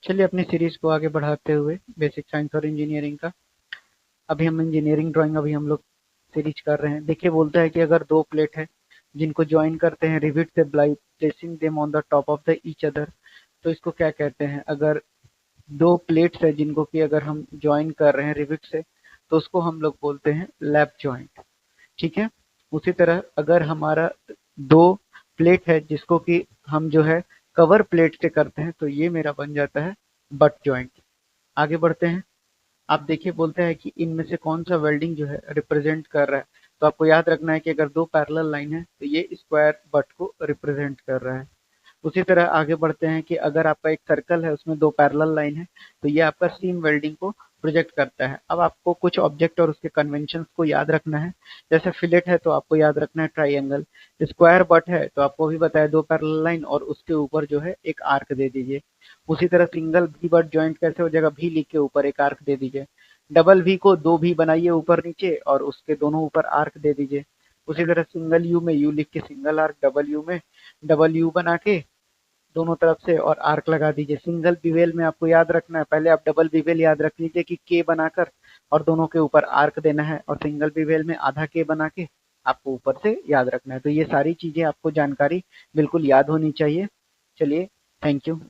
चलिए अपनी सीरीज को आगे बढ़ाते हुए बेसिक साइंस और इंजीनियरिंग का अभी हम इंजीनियरिंग ड्राइंग अभी हम लोग सीरीज कर रहे हैं। देखिए बोलता है कि अगर दो प्लेट है जिनको ज्वाइन करते हैं रिविट से by placing them on the top of the each other, तो इसको क्या कहते हैं। अगर दो प्लेट्स है जिनको कि अगर हम ज्वाइन कर रहे हैं रिविट से तो उसको हम लोग बोलते हैं लैप जॉइंट। ठीक है। उसी तरह अगर हमारा दो प्लेट है जिसको कि हम जो है कवर प्लेट से करते हैं तो ये मेरा बन जाता है बट जॉइंट। आगे बढ़ते हैं। आप देखिए बोलते हैं कि इनमें से कौन सा वेल्डिंग जो है रिप्रेजेंट कर रहा है। तो आपको याद रखना है कि अगर दो पैरेलल लाइन है तो ये स्क्वायर बट को रिप्रेजेंट कर रहा है। उसी तरह आगे बढ़ते हैं कि अगर आपका एक सर्कल है उसमें दो पैरेलल लाइन है तो ये आपका सीम वेल्डिंग को प्रोजेक्ट करता है। अब आपको कुछ ऑब्जेक्ट और उसके कन्वेंशंस को याद रखना है। जैसे फिलेट है तो आपको याद रखना है ट्राइंगल। स्क्वायर बट है तो आपको भी बताया दो पैरेलल लाइन और उसके ऊपर जो है एक आर्क दे दीजिए। उसी तरह सिंगल भी बट जॉइंट कैसे हो जाएगा, भी लिख के ऊपर एक आर्क दे दीजिए। डबल भी को दो भी बनाइए ऊपर नीचे और उसके दोनों ऊपर आर्क दे दीजिए। उसी तरह सिंगल यू में यू लिख के सिंगल आर्क, डबल यू में डबल यू बना के दोनों तरफ से और आर्क लगा दीजिए। सिंगल बिवेल में आपको याद रखना है, पहले आप डबल बिवेल याद रख लीजिए कि के बनाकर और दोनों के ऊपर आर्क देना है, और सिंगल बिवेल में आधा के बना के आपको ऊपर से याद रखना है। तो ये सारी चीजें आपको जानकारी बिल्कुल याद होनी चाहिए। चलिए, थैंक यू।